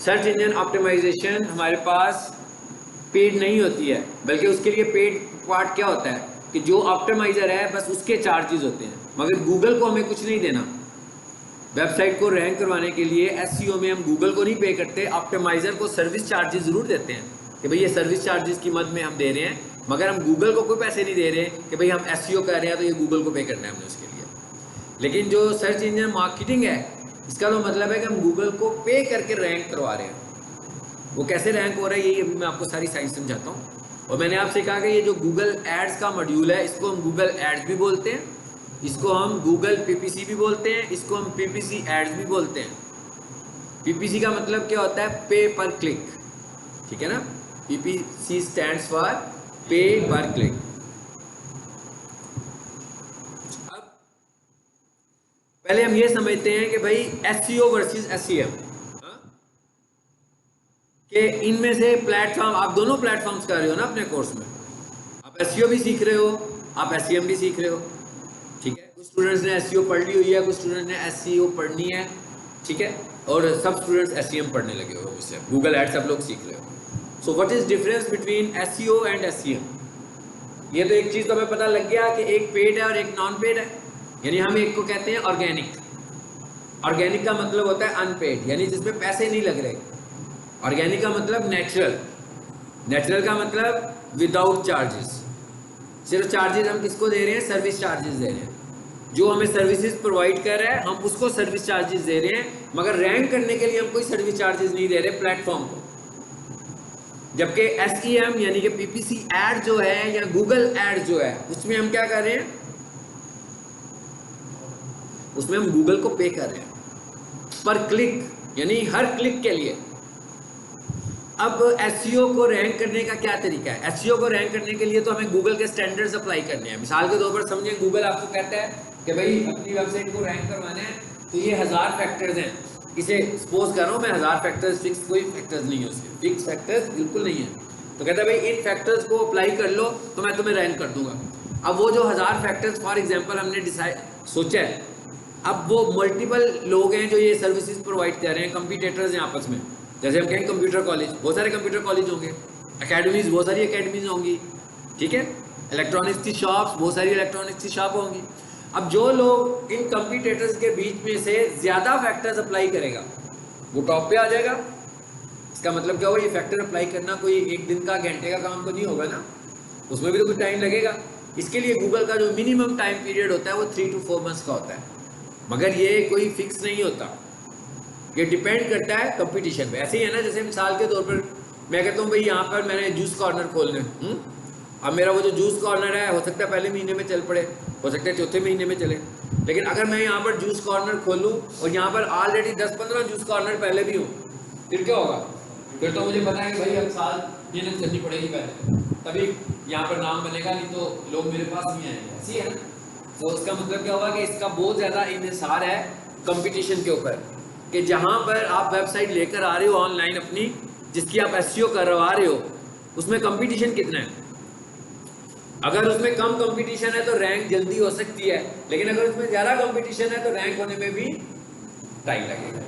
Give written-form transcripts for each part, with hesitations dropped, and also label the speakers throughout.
Speaker 1: Search engine optimisation हमारे पास paid नहीं होती है, बल्कि उसके लिए पेड पार्ट क्या होता है कि जो ऑप्टिमाइजर है बस उसके चार्जेस होते हैं, मगर गूगल को हमें कुछ नहीं देना। वेबसाइट को रैंक करवाने के लिए एसईओ में हम गूगल को नहीं पे करते, ऑप्टिमाइजर को सर्विस चार्जेस ज़रूर देते हैं कि भाई ये सर्विस चार्जेस की मद में हम दे रहे हैं, मगर हम गूगल को कोई पैसे नहीं दे रहे कि भाई हम एसईओ कर रहे हैं तो ये गूगल को पे करना है हमने उसके लिए। लेकिन जो सर्च इंजन मार्केटिंग है, इसका तो मतलब है कि हम गूगल को पे करके रैंक करवा रहे हैं। वो कैसे रैंक हो रहा है यही अभी मैं आपको सारी साइंस समझाता हूँ। और मैंने आपसे कहा कि ये जो गूगल एड्स का मॉड्यूल है, इसको हम गूगल एड्स भी बोलते हैं, इसको हम गूगल पीपीसी भी बोलते हैं, इसको हम पीपीसी एड्स भी बोलते हैं। पीपीसी का मतलब क्या होता है? पे पर क्लिक, ठीक है ना। पीपीसी स्टैंड्स फॉर पे पर क्लिक। अब पहले हम ये समझते हैं कि भाई एसईओ वर्सेस एसईएम, कि इनमें से प्लेटफॉर्म, आप दोनों प्लेटफॉर्म्स कर रहे हो ना अपने कोर्स में। आप एसईओ भी सीख रहे हो, आप एसईएम भी सीख रहे हो, ठीक है। कुछ स्टूडेंट्स ने एसईओ पढ़ ली हुई है, कुछ स्टूडेंट्स ने एसईओ पढ़नी है, ठीक है। और सब स्टूडेंट्स एसईएम पढ़ने लगे हो मुझसे, गूगल एड्स सब लोग सीख रहे हो। So what is difference between SEO and SEM? ये तो एक चीज़ तो हमें पता लग गया कि एक पेड है और एक नॉन पेड है। यानी हम एक को कहते हैं ऑर्गेनिक। ऑर्गेनिक का मतलब होता है अनपेड, यानी जिसमें पैसे नहीं लग रहे। ऑर्गेनिक का मतलब नेचुरल, नेचुरल का मतलब विदाउट चार्जेस। सिर्फ चार्जेस हम किसको दे रहे हैं? सर्विस चार्जेस दे रहे हैं। जो हमें सर्विसेज प्रोवाइड कर रहा है हम उसको सर्विस चार्जेस दे रहे हैं, मगर रैंक करने के लिए हम कोई सर्विस चार्जेस नहीं दे रहे प्लेटफॉर्म को। जबकि एसईएम यानी कि पीपीसी एड जो है या गूगल एड जो है, उसमें हम क्या कर रहे हैं? उसमें हम गूगल को पे कर रहे हैं पर क्लिक, यानी हर क्लिक के लिए। अब एसईओ को रैंक करने का क्या तरीका है? एसईओ को रैंक करने के लिए तो हमें गूगल के स्टैंडर्ड्स अप्लाई करने हैं। मिसाल के तौर पर समझें, गूगल आपको कहता है कि भाई अपनी वेबसाइट को रैंक करवाना है तो ये 1000 फैक्टर्स हैं। इसे सपोज कर रहा हूँ मैं 1000 फैक्टर्स, फिक्स कोई फैक्टर्स नहीं है उसके, फिक्स फैक्टर्स बिल्कुल नहीं है। तो कहता है भाई इन फैक्टर्स को अप्लाई कर लो तो मैं तुम्हें रैंक कर दूंगा। अब वो जो 1000 फैक्टर्स फॉर एग्जाम्पल हमने डिसाइड सोचा है, अब वो मल्टीपल लोग हैं जो ये सर्विसेज प्रोवाइड कर रहे हैं, कंपटीटर्स हैं आपस में। जैसे हम कहें कंप्यूटर कॉलेज, बहुत सारे कंप्यूटर कॉलेज होंगे, एकेडमीज बहुत सारी एकेडमीज होंगी, ठीक है। इलेक्ट्रॉनिक्स की शॉप्स, बहुत सारी इलेक्ट्रॉनिक्स की शॉप होंगी। अब जो लोग इन कंपटीटर्स के बीच में से ज़्यादा फैक्टर्स अप्लाई करेगा वो टॉप पे आ जाएगा। इसका मतलब क्या हुआ? ये फैक्टर अप्लाई करना कोई एक दिन का घंटे का काम तो नहीं होगा ना, उसमें भी तो कुछ टाइम लगेगा। इसके लिए गूगल का जो मिनिमम टाइम पीरियड होता है वो 3 to 4 मंथ्स का होता है, मगर ये कोई फिक्स नहीं होता, ये डिपेंड करता है कंपटीशन पे। ऐसे ही है ना, जैसे मिसाल के तौर पर मैं कहता हूँ भाई यहाँ पर मैंने जूस कॉर्नर खोलने, अब मेरा वो जो जूस कॉर्नर है हो सकता है पहले महीने में चल पड़े, हो सकता है चौथे महीने में चले। लेकिन अगर मैं यहाँ पर जूस कॉर्नर खोलूँ और यहाँ पर ऑलरेडी 10-15 जूस कॉर्नर पहले भी हो, फिर क्या होगा? फिर तो मुझे पता है कि भाई अब साल मेहनत करनी पड़ेगी पहले, तभी यहाँ पर नाम बनेगा, नहीं तो लोग मेरे पास नहीं आएंगे। ऐसी है ना। तो उसका मतलब क्या हुआ कि इसका बहुत ज़्यादा इन्हिसार है कंपटीशन के ऊपर, कि जहाँ पर आप वेबसाइट लेकर आ रहे हो ऑनलाइन अपनी, जिसकी आप एसईओ करवा रहे हो, उसमें कंपटीशन कितना है। अगर उसमें कम कंपटीशन है तो रैंक जल्दी हो सकती है, लेकिन अगर उसमें ज़्यादा कंपटीशन है तो रैंक होने में भी टाइम लगेगा।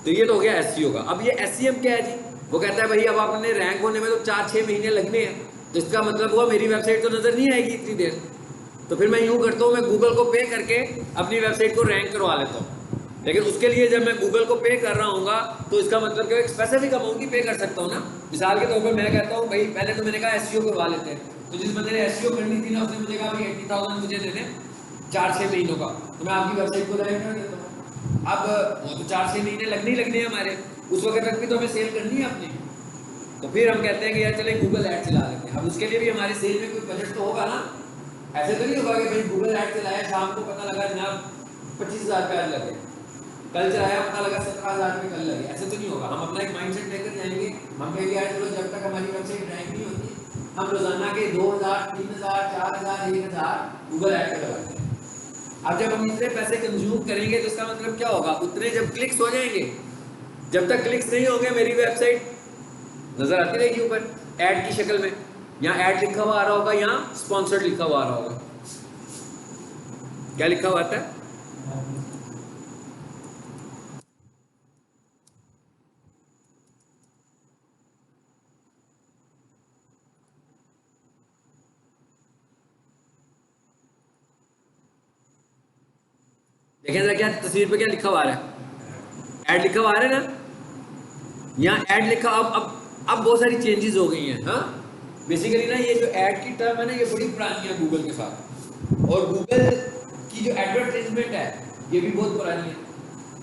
Speaker 1: तो ये तो हो गया एसईओ का। अब ये एसईएम क्या है जी? वो कहता है भाई अब आपने रैंक होने में तो 4-6 महीने लगने हैं, तो इसका मतलब हुआ मेरी वेबसाइट तो नज़र नहीं आएगी इतनी देर। तो फिर मैं यूँ करता हूँ, मैं गूगल को पे करके अपनी वेबसाइट को रैंक करवा लेता हूँ। लेकिन उसके लिए जब मैं गूगल को पे कर रहा हूँगा तो इसका मतलब क्या, एक स्पेसिफिक अमाउंट ही पे कर सकता हूँ ना। मिसाल के तौर पर मैं कहता हूँ भाई पहले तो मैंने कहा एसईओ करवा लेते हैं, तो जिस बंदे ने एसईओ करनी थी ना उसने मुझे कहा भाई 80,000 मुझे दे दें 4-6 महीनों का, तो मैं आपकी वेबसाइट को रैंक कर देता हूँ। अब वो तो 4-6 महीने लगने ही लगने हैं हमारे, उस वक्त तक भी तो हमें सेल करनी है अपनी। तो फिर हम कहते हैं कि यार चले गूगल ऐड चला लेते हैं। अब उसके लिए भी हमारे सेल में कोई बजट तो होगा ना। ऐसे तो नहीं होगा कि भाई गूगल ऐड चलाया, शाम को पता लगा जनाब 25,000 रुपये लगे, कल चलाया पता लगा 17,000 रुपये कल लगे। ऐसे तो नहीं होगा। हम अपना एक माइंडसेट लेकर जाएंगे, हम कहेंगे यार चलो जब तक हमारी वेबसाइट रैंक नहीं होती हम रोजाना के 2,000, 3,000, 4,000, 1,000 गूगल ऐड पे लगाते हैं। अब जब हम इतने पैसे कंज्यूम करेंगे तो इसका मतलब क्या होगा? उतने जब क्लिक्स हो जाएंगे, जब तक क्लिक्स नहीं होंगे मेरी वेबसाइट नजर आती रहेगी ऊपर ऐड की शक्ल में। यहाँ ऐड लिखा हुआ आ रहा होगा, यहाँ स्पॉन्सर्ड लिखा हुआ आ रहा होगा। क्या लिखा हुआ आता है? देखें जरा, क्या तस्वीर पे क्या लिखा हुआ आ रहा है? ऐड लिखा हुआ आ रहा है ना, यहाँ ऐड लिखा। अब बहुत सारी चेंजेस हो गई हैं। हाँ, बेसिकली ना ये जो ऐड की टर्म है ना, ये बड़ी पुरानी है गूगल के साथ, और गूगल की जो एडवर्टाइजमेंट है ये भी बहुत पुरानी है।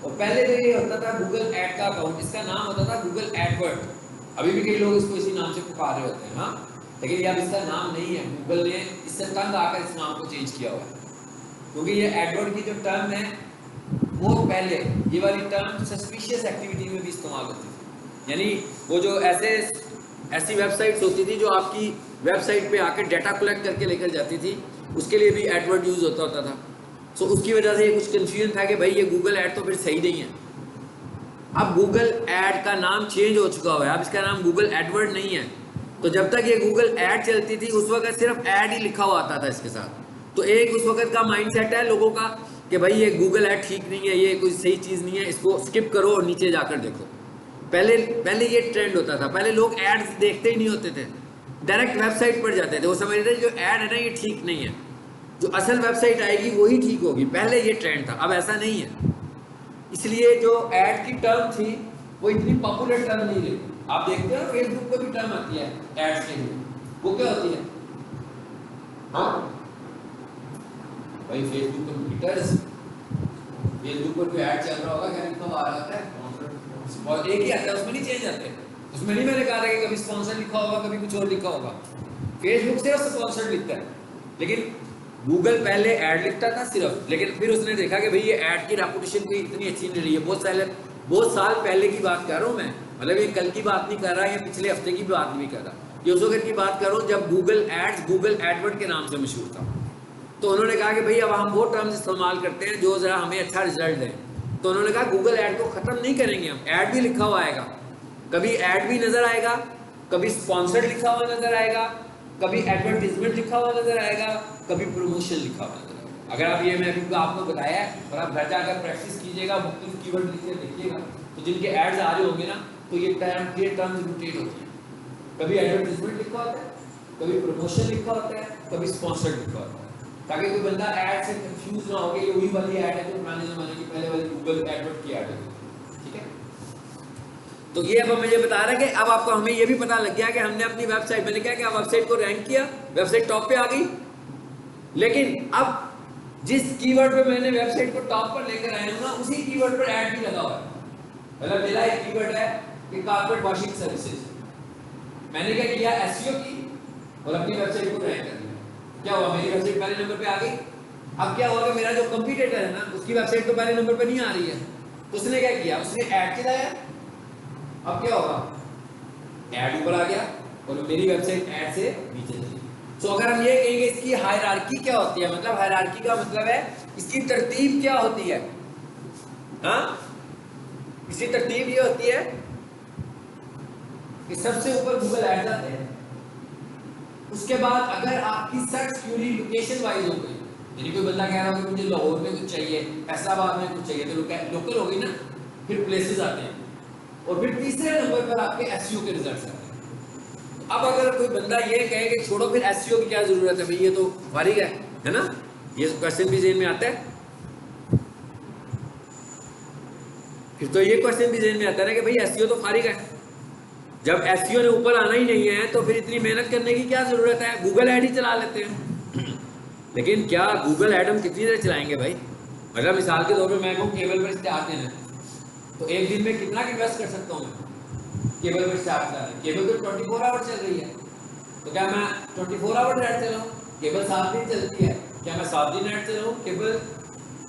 Speaker 1: और पहले तो ये होता था गूगल ऐड का अकाउंट, इसका नाम होता था गूगल एडवर्ड। अभी भी कई लोग इसको इसी नाम से पुकार रहे होते हैं। हाँ, लेकिन ये अब इसका नाम नहीं है, गूगल ने इससे तंग आकर इस नाम को चेंज किया हुआ है। क्योंकि ये एडवर्ड की जो टर्म है वो पहले ये वाली टर्म सस्पिशियस एक्टिविटी में भी इस्तेमाल होती थी। यानी वो जो ऐसी वेबसाइट्स होती थी जो आपकी वेबसाइट पे आकर डाटा कलेक्ट करके लेकर जाती थी, उसके लिए भी एडवर्ड यूज होता था। सो उसकी वजह से ये कुछ कंफ्यूजन था कि भाई ये गूगल ऐड तो फिर सही नहीं है। अब गूगल ऐड का नाम चेंज हो चुका हुआ है, अब इसका नाम गूगल एडवर्ड नहीं है। तो जब तक ये गूगल ऐड चलती थी उस वक्त सिर्फ ऐड ही लिखा हुआ आता था इसके साथ। तो एक उस वक्त का माइंडसेट है लोगों का कि भाई ये गूगल ऐड ठीक नहीं है, ये कोई सही चीज़ नहीं है, इसको स्किप करो और नीचे जाकर देखो। पहले ये ट्रेंड होता था, पहले लोग एड्स देखते ही नहीं होते थे, डायरेक्ट वेबसाइट पर जाते थे। वो समझते थे जो ऐड है ना ये ठीक नहीं है, जो असल वेबसाइट आएगी वही ठीक होगी। पहले ये ट्रेंड था, अब ऐसा नहीं है। इसलिए जो ऐड की टर्म थी वो इतनी पॉपुलर टर्म नहीं रही। आप देखते हो फेसबुक पर भी टर्म आती है एड्स के लिए, वो क्या होती है? हाँ भाई, फेसबुक पर ट्विटर्स, फेसबुक पर कोई ऐड चल रहा होगा, क्या लिखा हुआ आ रहा है और एक ही आता है, उसमें नहीं चेंज आते। उसमें नहीं मैंने कहा था कि कभी स्पॉन्सर लिखा होगा, कभी कुछ और लिखा होगा। फेसबुक सिर्फ स्पॉन्सर लिखता है, लेकिन गूगल पहले ऐड लिखता था सिर्फ। लेकिन फिर उसने देखा कि भाई ये ऐड की रेपुटेशन कोई इतनी अच्छी नहीं रही है। बहुत साल पहले की बात कर रहा हूँ मैं, मतलब ये कल की बात नहीं कर रहा, या पिछले हफ्ते की बात नहीं कर रहा, ये उस वक्त की बात कर रहा हूँ जब गूगल एड्स गूगल एडवर्ड के नाम से मशहूर था। तो उन्होंने कहा कि भाई अब हम वो टर्म्स इस्तेमाल करते हैं जो ज़रा हमें अच्छा रिजल्ट दें। तो उन्होंने कहा गूगल ऐड को ख़त्म नहीं करेंगे हम, ऐड भी लिखा हुआ आएगा, कभी ऐड भी नज़र आएगा, कभी स्पॉन्सर्ड लिखा हुआ नज़र आएगा, कभी एडवर्टीजमेंट लिखा हुआ नज़र आएगा, कभी प्रमोशन लिखा हुआ नज़र आएगा। अगर आप ये मैं अभी आपको बताया है और आप घर जाकर प्रैक्टिस कीजिएगा, मुख्तलिफ कीवर्ड लिख के देखिएगा, तो जिनके एड्स आ रहे होंगे ना, तो ये टर्म्स रोटेट होती हैं। कभी एडवर्टीजमेंट लिखा होता है, कभी प्रमोशन लिखा होता है, कभी स्पॉन्सर्ड लिखा होता है, ताकि कोई बंदा ऐड से कंफ्यूज ना हो कि ये वही वाली ऐड है जो पुराने ज़माने की पहले वाली गूगल एडवर्ड की ऐड है। ठीक है, तो ये अब मुझे बता रहा है कि अब आपको हमें ये भी पता लग गया कि हमने अपनी वेबसाइट, मैंने क्या वेबसाइट को रैंक किया, वेबसाइट टॉप पे आ गई। लेकिन अब जिस कीवर्ड पे मैंने वेबसाइट को टॉप पर लेकर आया हूं ना, उसी कीवर्ड पर ऐड भी लगा हुआ है। मतलब मेरा एक कीवर्ड है कि कारपेट वॉशिंग सर्विसेज, मैंने क्या किया, एसईओ की और अपनी वेबसाइट को रैंक कर दिया। क्या हुआ, मेरी वेबसाइट पहले नंबर पे आ गई। अब क्या हुआ कि मेरा जो कंपटीटर है ना, उसकी वेबसाइट तो पहले नंबर पे नहीं आ रही है, तो उसने क्या किया, उसने ऐड चलाया। अब क्या होगा, ऐड ऊपर आ गया और मेरी वेबसाइट ऐड से नीचे चली। तो अगर हम ये कहेंगे इसकी हायरार्की क्या होती है, मतलब हायरार्की का मतलब है इसकी तरतीब क्या होती है। हाँ, इसकी तरतीब ये होती है कि सबसे ऊपर गूगल ऐड आते हैं, उसके बाद अगर आपकी सर्च क्यूरी लोकेशन वाइज हो गई, यानी कोई बंदा कह रहा हो कि मुझे लाहौर में कुछ चाहिए, फैसलाबाद में कुछ चाहिए, तो लोकल हो गई ना, फिर प्लेसेस आते हैं, और फिर तीसरे नंबर पर आपके एसईओ के रिजल्ट्स आते हैं। तो अब अगर कोई बंदा ये कहे कि छोड़ो फिर एसईओ की क्या जरूरत है, भाई ये तो फारिग है ना, ये क्वेश्चन भी जेन में आता है। फिर तो ये क्वेश्चन भी जेन में आता है ना कि भाई एसईओ तो फारिग है। जब एसईओ ने ऊपर आना ही नहीं है तो फिर इतनी मेहनत करने की क्या जरूरत है, गूगल ऐड ही चला लेते हैं। लेकिन क्या गूगल ऐड हम कितनी देर चलाएंगे भाई? मतलब मिसाल के तौर पे मैं कहूँ केबल पर इश्तेहार देना, तो एक दिन में कितना इन्वेस्ट कर सकता हूँ मैं केबल पर इश्तेहार चलाने? केबल तो 24 आवर चल रही है, तो क्या मैं 24 आवर ऐड चलाऊँ? केबल 7 दिन चलती है, क्या मैं 7 दिन ऐड चलाऊँ? केबल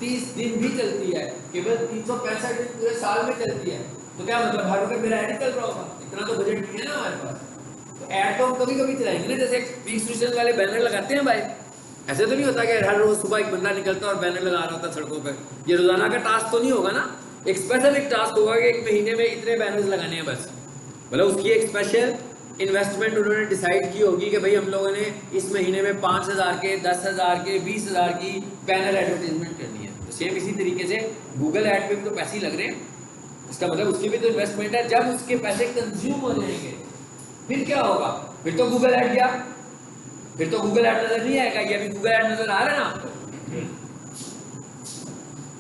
Speaker 1: 30 दिन भी चलती है, केबल 365 दिन पूरे साल में चलती है, तो क्या मतलब हर वक्त मेरा ऐड ही चल रहा होगा? इतना तो बजट नहीं है ना हमारे पास। तो ऐड तो हम कभी कभी चलाएंगे ना, जैसे प्री वाले बैनर लगाते हैं भाई, ऐसे तो नहीं होता कि हर रोज सुबह एक बंदा निकलता है और बैनर लगा रहा होता सड़कों पर। ये रोजाना का टास्क तो नहीं होगा ना, एक स्पेशल एक टास्क होगा कि एक महीने में इतने बैनर्स लगाने हैं बस। मतलब उसकी एक स्पेशल इन्वेस्टमेंट उन्होंने डिसाइड की होगी कि भाई हम लोगों ने इस महीने में 5,000 के, 10,000 के, 20,000 की बैनर एडवर्टीजमेंट करनी है। तो सेम इसी तरीके से गूगल ऐड पे भी तो पैसे ही लग रहे हैं, इसका मतलब उसकी भी तो इन्वेस्टमेंट है। जब उसके पैसे कंज्यूम हो जाएंगे फिर क्या होगा, फिर तो गूगल ऐड गया, फिर तो गूगल ऐड नजर नहीं आएगा। ये अभी गूगल ऐड नजर आ रहा है ना आपको?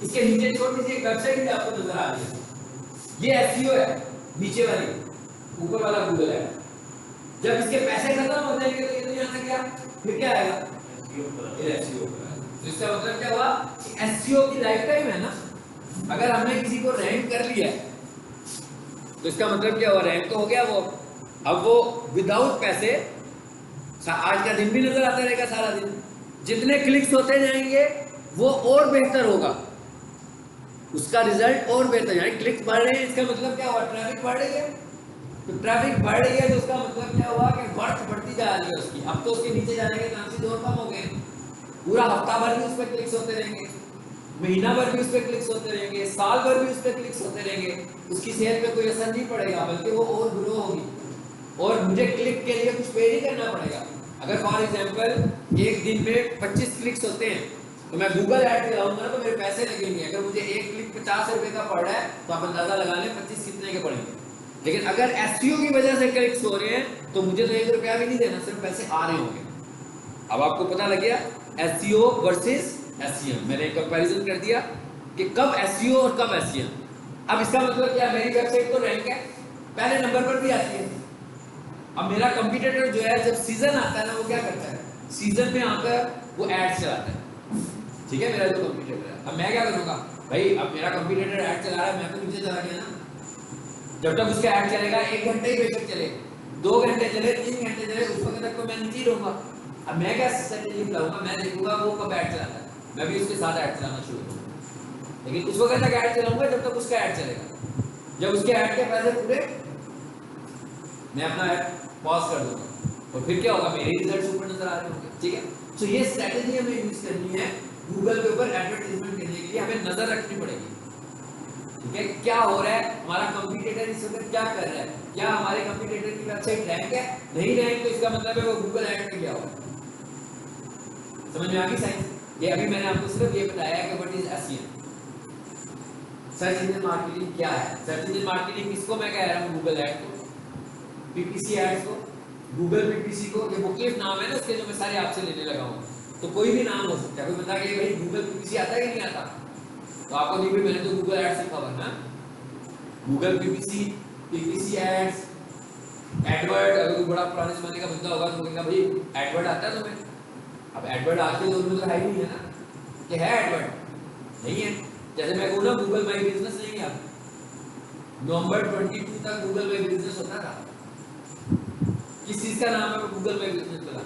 Speaker 1: इसके नीचे छोटी सी एक वेबसाइट भी आपको नजर आ रही है, ये एसईओ है, नीचे वाली, ऊपर वाला गूगल है। जब इसके पैसे खत्म हो जाएंगे तो ये तो यहाँ से क्या, फिर क्या आएगा, ये एसईओ। तो इसका मतलब क्या हुआ, एसईओ की लाइफ टाइम है ना। अगर हमने किसी को रैंक कर लिया तो इसका मतलब क्या हुआ, रैंक तो हो गया वो। अब वो विदाउट पैसे आज का दिन भी नजर आता रहेगा सारा दिन। जितने क्लिक्स होते जाएंगे वो और बेहतर होगा, उसका रिजल्ट और बेहतर, यानी क्लिक्स बढ़ रहे हैं, इसका मतलब क्या हुआ, ट्रैफिक बढ़ रही है। तो ट्रैफिक बढ़ रही है तो उसका मतलब क्या हुआ कि वर्थ बढ़ती जा रही है उसकी। अब तो उसके नीचे जाने के चांसेस और कम हो गए। पूरा हफ्ता भर भी उस पर क्लिक्स होते रहेंगे, महीना भर भी उस पर क्लिक्स होते रहेंगे, साल भर भी उस पर क्लिक्स होते रहेंगे, उसकी सेहत पे कोई असर नहीं पड़ेगा, बल्कि वो और ग्रो होगी। और मुझे क्लिक के लिए कुछ पे नहीं करना पड़ेगा। अगर फॉर एग्जांपल एक दिन में 25 क्लिक्स होते हैं तो मैं गूगल ऐड चलाऊंगा तो मेरे पैसे लगेंगे। अगर मुझे एक क्लिक 50 रुपए का पड़ रहा है तो आप अंदाजा लगा लें 25 कितने के पड़ेंगे। लेकिन अगर एसईओ की वजह से क्लिक्स हो रहे हैं तो मुझे तो 1 रुपया भी नहीं देना, सिर्फ पैसे आ रहे होंगे। अब आपको पता लग गया एसईओ वर्सेस एसईएम, मैंने कंपैरिजन कर दिया कि कब एसईओ और कब एसईएम। अब इसका मतलब क्या, मेरी वेबसाइट तो रैंक है, पहले नंबर पर भी आती है। अब मेरा कंपटीटर जो है जब सीजन आता है ना, वो क्या करता है, सीजन में आकर वो एड्स चलाता है। ठीक है, मेरा जो कंपटीटर है, अब मैं क्या करूंगा भाई, अब मेरा कंपटीटर ऐड चला रहा है, मैं तो नीचे चला गया ना। जब तक उसका ऐड चलेगा 1 घंटे ही बेशक चले, 2 घंटे चले, 3 घंटे चले, उस वक्त तक तो मैं नीचे ही रहूंगा। अब मैं क्या स्ट्रेटेजी अपनाऊंगा, मैं देखूंगा वो कब ऐड चलाता है, मैं भी उसके साथ ऐड चलाना शुरू करूंगा। लेकिन उस वक्त तक ऐड चलाऊंगा जब तक उसका ऐड चलेगा। जब उसके ऐड के पैसे पूरे, मैं अपना ऐड पॉज कर दूंगा और फिर क्या होगा, मेरे रिजल्ट्स ऊपर नजर आ रहे होंगे। ठीक है, तो ये स्ट्रेटेजी हमें यूज करनी है गूगल के ऊपर एडवर्टाइजमेंट करने के लिए, हमें नजर रखनी पड़ेगी। ठीक है, क्या हो रहा है, हमारा कंपटीटर इस वक्त क्या कर रहा है, क्या हमारे कंपटीटर की वेबसाइट रैंक है, नहीं रैंक तो इसका मतलब है वो गूगल ऐड में गया हुआ। समझ में आ गई साइंस? ये अभी मैंने आपको सिर्फ ये बताया कि what is SEM, search engine marketing क्या है। सर्च इंजन मार्केटिंग किसको मैं कह रहा हूँ, गूगल ऐड को, पीपीसी एड्स को, गूगल पीपीसी को। ये बुकलेट नाम है ना उसके, जो मैं सारे आपसे लेने लगा हूँ, तो कोई भी नाम हो सकता है। कोई बता कि भाई गूगल पीपीसी आता है कि नहीं आता, तो आपको नहीं भी, मैंने तो गूगल एड्स लिखा हुआ है ना, Google PPC, PPC ads, AdWords. अगर कोई बड़ा पुराने जमाने का बंदा होगा तो बोलेगा भाई एडवर्ड आता है तुम्हें। अब एडवर्ड आते तो उनमें तो है ही नहीं है ना, कि है एडवर्ड, नहीं है। जैसे मैं कहूँ ना गूगल माई बिजनेस नहीं है, नवंबर 22 तक गूगल माई बिजनेस होता था। किस चीज का नाम है गूगल माई बिजनेस वाला,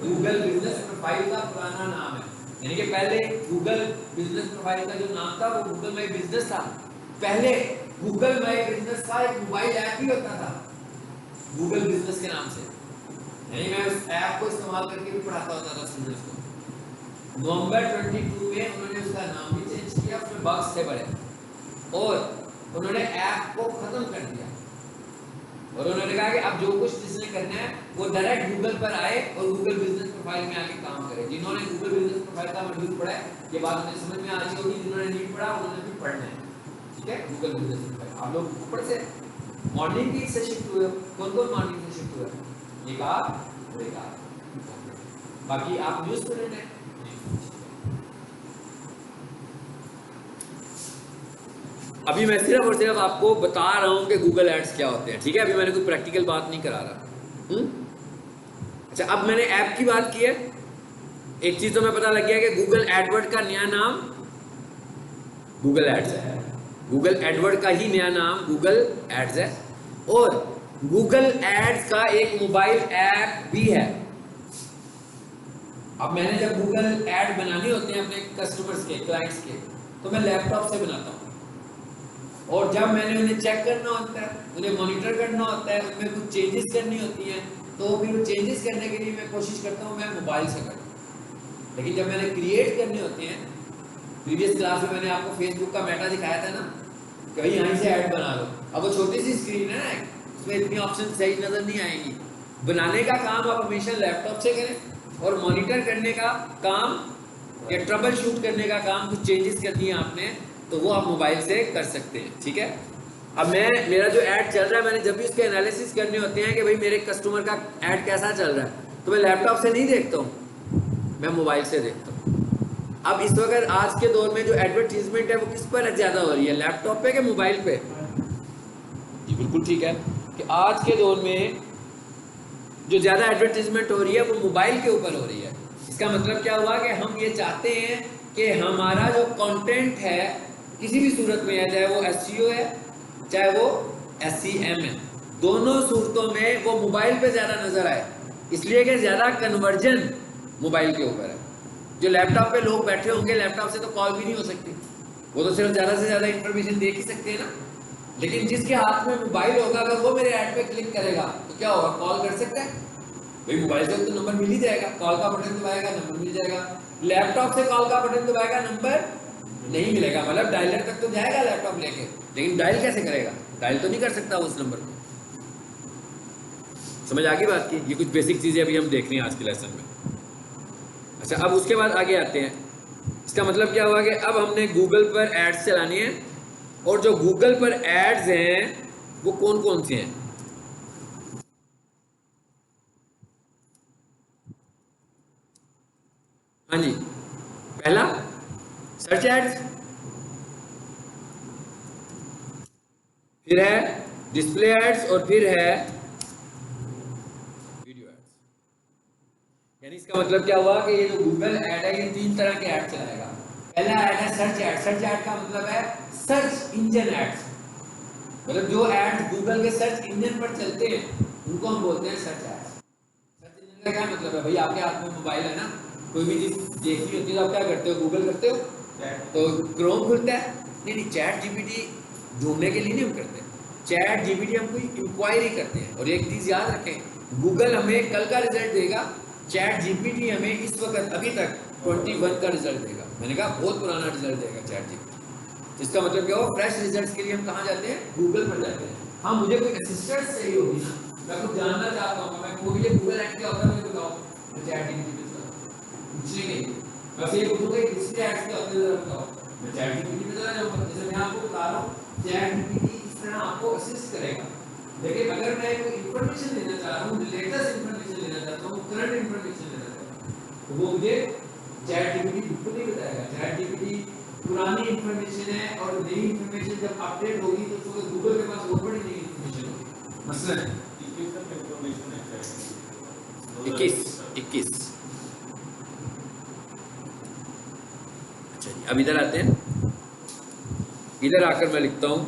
Speaker 1: गूगल बिजनेस प्रोफाइल का पुराना नाम है। यानी कि पहले गूगल बिजनेस प्रोफाइल का जो नाम था वो गूगल माई बिजनेस था। पहले गूगल माई बिजनेस का एक मोबाइल ऐप भी होता था गूगल बिजनेस के नाम से, यानी मैं उस ऐप को इस्तेमाल करके भी पढ़ाता होता था स्टूडेंट्स को। नवंबर 22 में उन्होंने उसका नाम भी चेंज किया, उसमें बग्स थे बड़े, और उन्होंने ऐप को खत्म कर दिया। और उन्होंने कहा कि अब जो कुछ जिसने करना है वो डायरेक्ट गूगल पर आए और गूगल बिजनेस प्रोफाइल में आके काम करे। जिन्होंने गूगल बिजनेस प्रोफाइल का मॉड्यूल पढ़ा है, ये बात उन्हें समझ में आ रही होगी, जिन्होंने नहीं पढ़ा उन्होंने भी पढ़ना है। ठीक है, गूगल बिजनेस प्रोफाइल आप लोग ऊपर से मॉर्निंग की से शिफ्ट हुए, कौन कौन मॉर्निंग से शिफ्ट हुए, एक आप और एक आप, बाकी आप न्यू स्टूडेंट हैं। अभी मैं सिर्फ और सिर्फ आपको बता रहा हूं कि गूगल एड्स क्या होते हैं। ठीक है, अभी मैंने कोई प्रैक्टिकल बात नहीं करा रहा। अच्छा, अब मैंने ऐप की बात की है, एक चीज तो मैं पता लग गया कि गूगल एडवर्ड का नया नाम गूगल एड्स है। गूगल एडवर्ड का ही नया नाम गूगल एड्स है, और गूगल एड्स का एक मोबाइल ऐप भी है। अब मैंने जब गूगल एड बनाने होते हैं अपने कस्टमर्स के, क्लाइंट्स के, तो मैं लैपटॉप से बनाता हूँ, और जब मैंने उन्हें चेक करना होता है, उन्हें मॉनिटर करना होता है, उनमें कुछ चेंजेस करनी होती हैं, तो फिर वो चेंजेस करने के लिए मैं कोशिश करता हूँ मैं मोबाइल से करूँ। लेकिन जब मैंने क्रिएट करने होते हैं, प्रीवियस क्लास में मैंने आपको फेसबुक का मेटा दिखाया था ना, कि भाई यहीं से ऐड बना लो। अब वो छोटी सी स्क्रीन है ना, उसमें इतनी ऑप्शन सही नजर नहीं आएंगी। बनाने का काम आप हमेशा लैपटॉप से करें, और मॉनिटर करने का काम या ट्रबल शूट करने का काम, कुछ चेंजेस करनी है आपने, तो वो आप मोबाइल से कर सकते हैं। ठीक है, अब मेरा जो ऐड चल रहा है, मैंने जब भी उसके एनालिसिस करने होते हैं कि भाई मेरे कस्टमर का ऐड कैसा चल रहा है, तो मैं लैपटॉप से नहीं देखता हूँ, मैं मोबाइल से देखता हूँ। अब इस वक्त आज के दौर में जो एडवर्टीजमेंट है वो किस पर ज़्यादा हो रही है, लैपटॉप पे कि मोबाइल पे? जी बिल्कुल ठीक है कि आज के दौर में जो ज़्यादा एडवर्टीजमेंट हो रही है वो मोबाइल के ऊपर हो रही है। इसका मतलब क्या हुआ कि हम ये चाहते हैं कि हमारा जो कंटेंट है किसी भी सूरत में है, चाहे वो एसईओ है चाहे वो एसईएम है, दोनों सूरतों में वो मोबाइल पे ज़्यादा नज़र आए, इसलिए कि ज़्यादा कन्वर्जन मोबाइल के ऊपर है। जो लैपटॉप पे लोग बैठे होंगे, लैपटॉप से तो कॉल भी नहीं हो सकती, वो तो सिर्फ ज़्यादा से ज़्यादा इंफॉर्मेशन देख ही सकते हैं ना। लेकिन जिसके हाथ में मोबाइल होगा अगर वो मेरे ऐड पे क्लिक करेगा तो क्या होगा, कॉल कर सकता है भाई, मोबाइल से तो नंबर मिल ही जाएगा, कॉल का बटन दबाएगा नंबर मिल जाएगा। लैपटॉप से कॉल का बटन दबाएगा नंबर नहीं मिलेगा, मतलब डायलर तक तो जाएगा लैपटॉप लेके, लेकिन डायल कैसे करेगा, डायल तो नहीं कर सकता उस नंबर को। समझ आ गई बात की? ये कुछ बेसिक चीजें अभी हम देख रहे हैं आज के लेसन में। अच्छा, अब उसके बाद आगे आते हैं। इसका मतलब क्या हुआ कि अब हमने गूगल पर एड्स चलानी है, और जो गूगल पर एड्स हैं वो कौन कौन से हैं? हाँ जी, पहला सर्च एड्स, फिर है डिस्प्ले एड्स, और फिर है वीडियो एड्स। यानी इसका मतलब क्या हुआ कि ये जो गूगल ऐड है ये 3 तरह के ऐड चलाएगा। पहला ऐड है सर्च ऐड। सर्च ऐड का मतलब है सर्च इंजन एड्स, मतलब जो ऐड गूगल के सर्च इंजन पर चलते हैं उनको हम बोलते हैं सर्च एड्स। सर्च इंजन का क्या मतलब है भाई, आपके हाथ में मोबाइल है ना, कोई भी चीज देखनी होती है तो आप क्या करते हो, गूगल करते हो, तो क्रोम खुलता है। नहीं, चैट जीपीटी ढूंढने के लिए नहीं हम करते, चैट जीपीटी हम कोई इंक्वायरी करते हैं। और एक चीज याद रखें, गूगल हमें कल का रिजल्ट देगा, चैट जीपीटी हमें इस वक्त अभी तक 21 का रिजल्ट देगा। मैंने कहा बहुत पुराना रिजल्ट देगा चैट जीपीटी। इसका मतलब क्या हो, फ्रेश रिजल्ट्स के लिए हम कहाँ जाते हैं, गूगल पर जाते हैं। हाँ, मुझे कोई असिस्टेंट चाहिए होगी ना, मैं कुछ जानना चाहता हूँ, मैं कोई भी गूगल ऐड क्या होता है मुझे बताओ, मैं चैट जीपीटी पूछेंगे, बस ये पूछूंगा किसके ऐड्स के होते हैं बताओ, मैं चैट जीपीटी पे चला जाऊंगा। जैसे मैं आपको बता रहा हूँ, चैट जीपीटी इस तरह आपको असिस्ट करेगा। लेकिन अगर मैं कोई इंफॉर्मेशन लेना चाह रहा हूँ, लेटेस्ट इंफॉर्मेशन लेना चाहता हूँ, करंट इंफॉर्मेशन लेना चाहता हूँ, तो वो मुझे चैट जीपीटी बिल्कुल नहीं बताएगा। चैट जीपीटी पुरानी इंफॉर्मेशन है, और नई इंफॉर्मेशन जब अपडेट होगी तो उसको गूगल के पास और बड़ी नई इंफॉर्मेशन होगी। मसलन 21। अच्छा जी, अब इधर आते हैं। इधर आकर मैं लिखता हूं,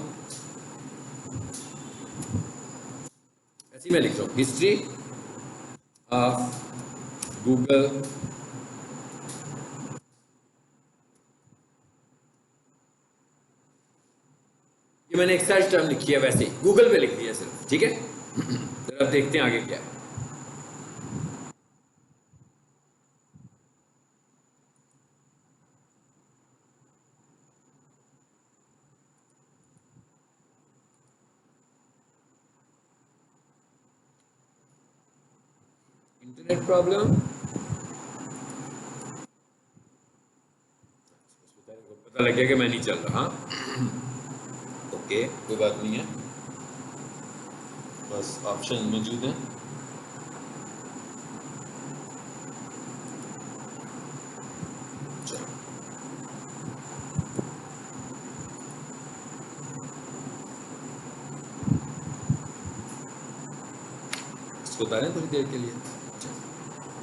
Speaker 1: ऐसे मैं लिख रहा हूं, हिस्ट्री ऑफ गूगल ये मैंने एक सर्च टर्म लिखी है, वैसे ही गूगल पे लिख दिया सिर्फ, ठीक है। तो अब देखते हैं आगे क्या है। इंटरनेट प्रॉब्लम, पता लग गया कि मैं नहीं चल रहा। ओके, कोई बात नहीं है, बस ऑप्शन मौजूद है। इसको उतारें थोड़ी देर के लिए।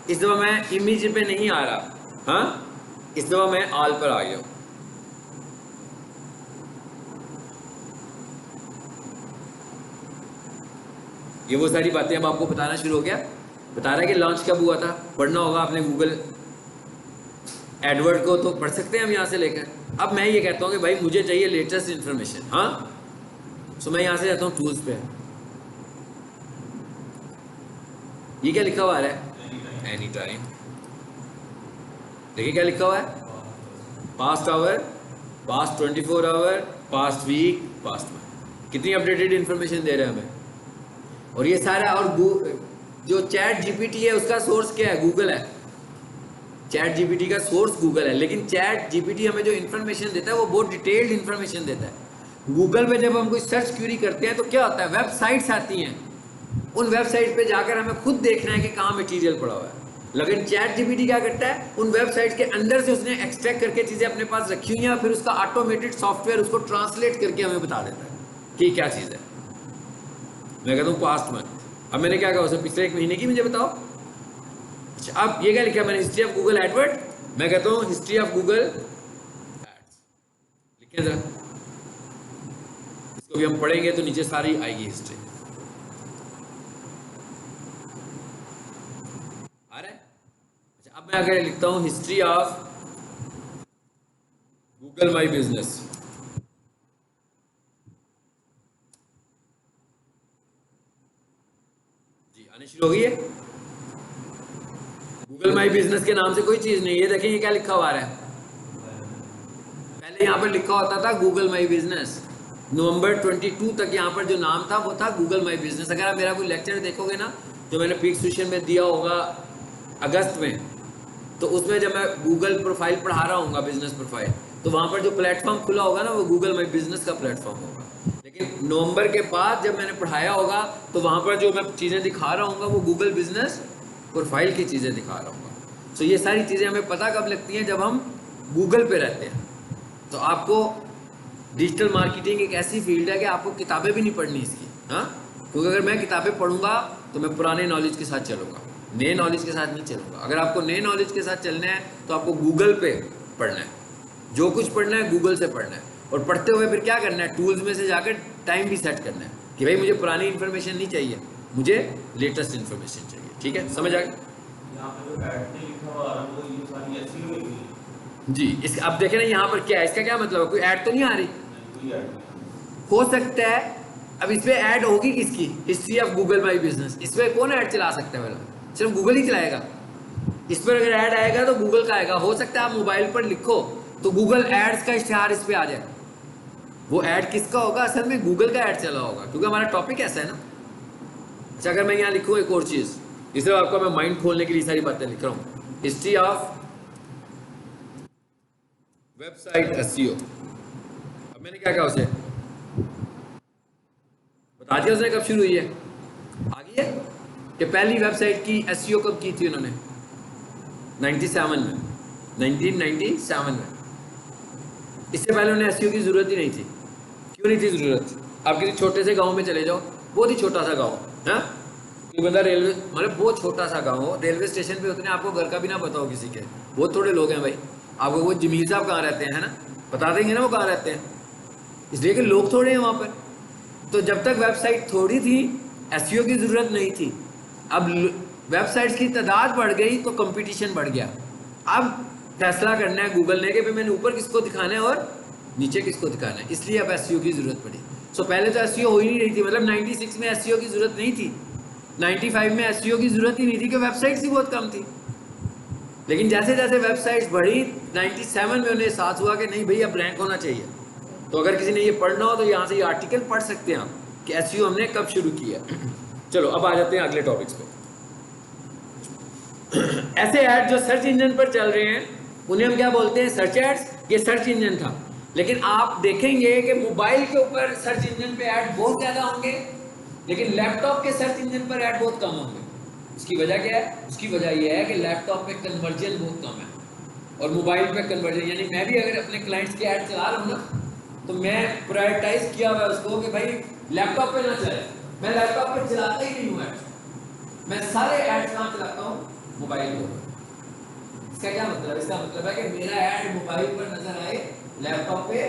Speaker 1: इस दफा मैं इमेज पे नहीं आ रहा, हाँ इस दफा मैं ऑल पर आ गया हूं। ये वो सारी बातें अब आपको बताना शुरू हो गया, बता रहा है कि लॉन्च कब हुआ था, पढ़ना होगा आपने गूगल एडवर्ड को, तो पढ़ सकते हैं हम यहाँ से लेकर। अब मैं ये कहता हूँ कि भाई मुझे चाहिए लेटेस्ट इंफॉर्मेशन, हाँ सो मैं यहाँ से जाता हूँ टूल्स पे। ये क्या लिखा हुआ है, एनी टाइम, देखिए क्या लिखा हुआ है, past hour, past 24 hour, past week, past month. कितनी अपडेटेड इंफॉर्मेशन दे रहे हैं हमें। और ये सारा, और जो चैट जीपीटी है उसका सोर्स क्या है, गूगल है। चैट जीपीटी का सोर्स गूगल है, लेकिन चैट जीपीटी हमें जो इन्फॉर्मेशन देता है वो बहुत डिटेल्ड इन्फॉर्मेशन देता है। गूगल पे जब हम कोई सर्च क्वेरी करते हैं तो क्या होता है, वेबसाइट्स आती हैं, उन वेबसाइट पे जाकर हमें खुद देखना है कि कहाँ मटेरियल पड़ा हुआ है। लेकिन चैट जीपीटी क्या करता है, उन वेबसाइट के अंदर से उसने एक्सट्रैक्ट करके चीजें अपने पास रखी हुई हैं, फिर उसका ऑटोमेटेड सॉफ्टवेयर उसको ट्रांसलेट करके हमें बता देता है कि क्या चीज है। मैं कहता हूँ पास्ट मंथ, अब मैंने क्या कहा उसे, पिछले 1 महीने की मुझे बताओ। अच्छा, अब ये क्या लिखा मैंने, हिस्ट्री ऑफ गूगल एडवर्ड। मैं कहता हूँ हिस्ट्री ऑफ गूगल एड्स, लिखे जरा, इसको भी हम पढ़ेंगे तो नीचे सारी आएगी हिस्ट्री। आ रहा है? अच्छा, अब मैं अगर लिखता हूँ history of Google my business, जी आने शुरू हो गई है। गूगल माई बिजनेस के नाम से कोई चीज नहीं है, देखिए ये क्या लिखा हुआ है। पहले यहाँ पर लिखा होता था गूगल माई बिजनेस, नवंबर 22 तक यहाँ पर जो नाम था वो था गूगल माई बिजनेस। अगर आप मेरा कोई लेक्चर देखोगे ना, जो मैंने पीक सेशन में दिया होगा अगस्त में, तो उसमें जब मैं गूगल प्रोफाइल पढ़ा रहा हूँ, बिजनेस प्रोफाइल, तो वहाँ पर जो प्लेटफॉर्म खुला होगा ना, वो गूगल माई बिजनेस का प्लेटफॉर्म होगा। लेकिन नवंबर के बाद जब मैंने पढ़ाया होगा, तो वहाँ पर जो मैं चीज़ें दिखा रहा हूँ वो गूगल बिजनेस प्रोफाइल की चीज़ें दिखा रहा हूँ। तो ये सारी चीज़ें हमें पता कब लगती हैं, जब हम गूगल पे रहते हैं। तो आपको डिजिटल मार्केटिंग एक ऐसी फील्ड है कि आपको किताबें भी नहीं पढ़नी इसकी, हाँ, क्योंकि अगर मैं किताबें पढ़ूंगा तो मैं पुराने नॉलेज के साथ चलूंगा, नए नॉलेज के साथ नहीं चलूंगा। अगर आपको नए नॉलेज के साथ चलना है तो आपको गूगल पे पढ़ना है, जो कुछ पढ़ना है गूगल से पढ़ना है, और पढ़ते हुए फिर क्या करना है, टूल्स में से जाकर टाइम भी सेट करना है कि भाई मुझे पुरानी इन्फॉर्मेशन नहीं चाहिए, मुझे लेटेस्ट इन्फॉर्मेशन चाहिए। ठीक है, समझ आ गया? जी, इस अब देखें ना यहाँ पर क्या है, इसका क्या मतलब है, कोई ऐड तो नहीं आ रही। हो सकता है अब इस पे ऐड होगी किसकी, history of Google my business, इस पर कौन ऐड चला सकता है, वाला सिर्फ गूगल ही चलाएगा। इस पर अगर ऐड आएगा तो गूगल का आएगा। हो सकता है आप मोबाइल पर लिखो तो गूगल एड्स का इश्तेहार इस पे आ जाए। वो ऐड किसका होगा, असल में गूगल का ऐड चला होगा, क्योंकि हमारा टॉपिक ऐसा है ना। अच्छा, अगर मैं यहाँ लिखूँ एक और चीज़, इसलिए आपको मैं माइंड खोलने के लिए सारी बातें लिख रहा हूँ, हिस्ट्री ऑफ वेबसाइट एसईओ। अब मैंने क्या कहा उसे, बता दिया उसने कब शुरू हुई है, आ गई है कि पहली वेबसाइट की एसईओ कब की थी उन्होंने, 97 में, 1997 में। इससे पहले उन्हें एसईओ की जरूरत ही नहीं थी। क्यों नहीं थी जरूरत? आप किसी छोटे से गांव में चले जाओ, बहुत ही छोटा सा गांव है, कोई बंदा रेलवे, मतलब बहुत छोटा सा गांव हो, रेलवे स्टेशन पे उतने आपको घर का भी ना पता हो किसी के, बहुत थोड़े लोग हैं भाई। आपको वो जमीर साहब कहाँ रहते हैं, है ना, बता देंगे ना वो कहाँ रहते हैं, इसलिए कि लोग थोड़े हैं वहाँ पर। तो जब तक वेबसाइट थोड़ी थी, एसईओ की ज़रूरत नहीं थी। अब वेबसाइट्स की तादाद बढ़ गई तो कंपटीशन बढ़ गया। अब फैसला करना है गूगल ने कि भाई मैंने ऊपर किसको दिखाना है और नीचे किसको दिखाना है, इसलिए अब एसईओ की ज़रूरत पड़ी। सो पहले तो एसईओ हो ही नहीं रही थी, मतलब 96 में एसईओ की ज़रूरत नहीं थी, 95 में एसईओ की ज़रूरत ही नहीं थी, कि वेबसाइट्स ही बहुत कम थी। लेकिन जैसे जैसे वेबसाइट्स बढ़ी, 97 में उन्हें एहसास हुआ कि नहीं भाई अब रैंक होना चाहिए। तो अगर किसी ने ये पढ़ना हो तो यहाँ से ये आर्टिकल पढ़ सकते हैं आप कि एसईओ हमने कब शुरू किया। चलो अब आ जाते हैं अगले टॉपिक्स पे। ऐसे ऐड जो सर्च इंजन पर चल रहे हैं उन्हें हम क्या बोलते हैं, सर्च एड्स। ये सर्च इंजन था, लेकिन आप देखेंगे कि मोबाइल के ऊपर सर्च इंजन पे ऐड बहुत ज़्यादा होंगे, लेकिन लैपटॉप के सर्च इंजन पर ऐड बहुत कम होंगे। उसकी वजह क्या है? उसकी वजह यह है कि लैपटॉप पे कन्वर्जन बहुत कम है और मोबाइल पे कन्वर्जन, यानी मैं भी अगर अपने क्लाइंट्स की ऐड चला रहा हूँ ना, तो मैं प्रायोरिटाइज किया हुआ है उसको कि भाई लैपटॉप पे ना चले। मैं लैपटॉप पे चलाता ही नहीं हूँ ऐड, मैं सारे ऐड कहाँ चलाता हूँ, मोबाइल पर। इसका क्या मतलब है? इसका मतलब है कि मेरा ऐड मोबाइल पर नजर आए, लैपटॉप पे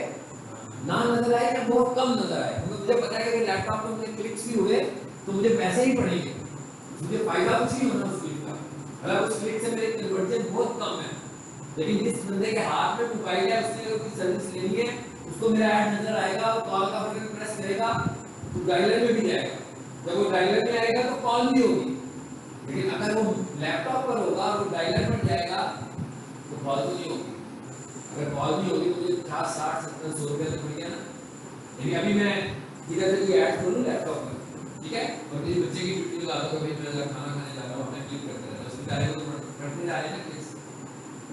Speaker 1: ना नजर आए या बहुत कम नजर आए। मुझे पता है कि अगर लैपटॉप पे मुझे क्लिक्स भी हुए तो मुझे पैसे ही पड़ेंगे, मुझे फायदा कुछ नहीं होना उस क्लिक का, मतलब उस क्लिक से मेरे कन्वर्जन बहुत कम है। लेकिन जिस बंदे के हाथ में मोबाइल है, उसने अगर कोई सर्विस लेनी है, उसको मेरा ऐड नजर आएगा, वो कॉल का बटन प्रेस करेगा तो डायलर में भी जाएगा, जब वो डायलर में आएगा तो कॉल भी होगी। लेकिन अगर वो लैपटॉप पर होगा और वो डायलर में जाएगा तो कॉल तो नहीं होगी। अगर कॉल नहीं होगी तो मुझे 50, 60, 70, 100 रुपये तो पड़ गया ना। यानी अभी मैं इधर से कोई ऐड खोलूँ लैपटॉप में, ठीक है, और मेरे बच्चे की ड्यूटी लगा दो, भाई मैं खाना खाने जा रहा हूँ, अपने क्लिक करते रहना, उसमें डायरेक्ट तो कटने जा रहे हैं ना क्लिक्स।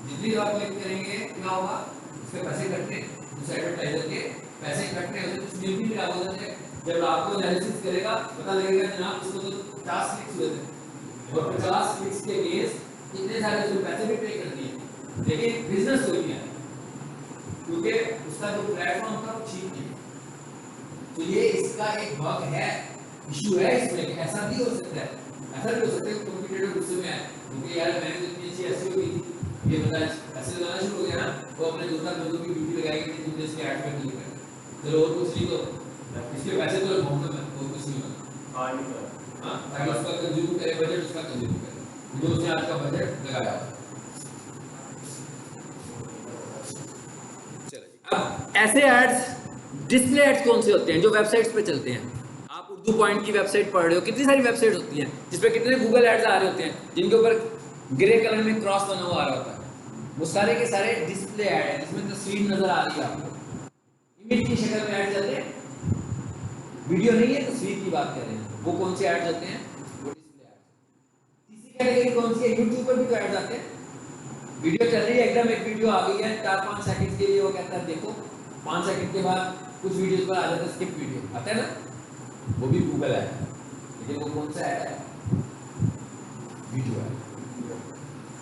Speaker 1: जितनी बार क्लिक करेंगे क्या होगा, उसके पैसे कटने, उस एडवर्टाइजर के पैसे कटने, उसे कुछ मिल भी क्या बोलते हैं। जब आपको एनालिसिस करेगा पता लगेगा जनाब उसको तो 50 क्लिक्स हुए थे और 50 क्लिक्स के अगेंस्ट इतने सारे उसने पैसे भी पे कर दिए, लेकिन बिजनेस कोई नहीं आया क्योंकि उसका जो प्लेटफॉर्म था वो ठीक नहीं। तो ये इसका एक बग है, इशू है इसमें। ऐसा भी हो सकता है, ऐसा भी हो सकता है कॉम्पिटिटर गुस्से में आए क्योंकि यार मैंने तो इतनी अच्छी एसईओ की थी, ये बता ऐसे लगाना शुरू हो गया ना, वो अपने दूसरा बंदों की ड्यूटी लगाएगी कि तुमने इसके ऐड में क्लिक कर, चलो और कुछ नहीं तो इसके पैसे तो लगवाऊंगा मैं, और कुछ नहीं होगा। हाँ, ताकि उसका कंज्यूम करे, बजट उसका कंज्यूम करे जो उसने आज का बजट लगाया। अब ऐसे एड्स, डिस्प्ले एड्स कौन से होते हैं जो वेबसाइट्स पे चलते हैं? आप उर्दू पॉइंट की वेबसाइट पढ़ रहे हो, कितनी सारी वेबसाइट होती हैं जिसपे कितने गूगल एड्स आ रहे होते हैं जिनके ऊपर ग्रे कलर में क्रॉस बना हुआ आ रहा होता है, वो सारे के सारे डिस्प्ले एड है जिसमें तस्वीर नजर आ रही है आपको, इमेज की शक्ल में ऐड चल रहे हैं, वीडियो नहीं है, तस्वीर की बात कर रहे हैं। वो कौन से ऐड होते हैं? वो डिस्प्ले ऐड। तीसरी कैटेगरी कौन सी है? यूट्यूब पर भी तो ऐड आते हैं, वीडियो चल रही है, एकदम एक वीडियो आ गई है 4-5 सेकंड के लिए, वो कहता है देखो, 5 सेकंड के बाद कुछ वीडियोस पर आ जाता है स्किप वीडियो, आता है ना, वो भी गूगल है, लेकिन वो कौन सा ऐड है? वीडियो है।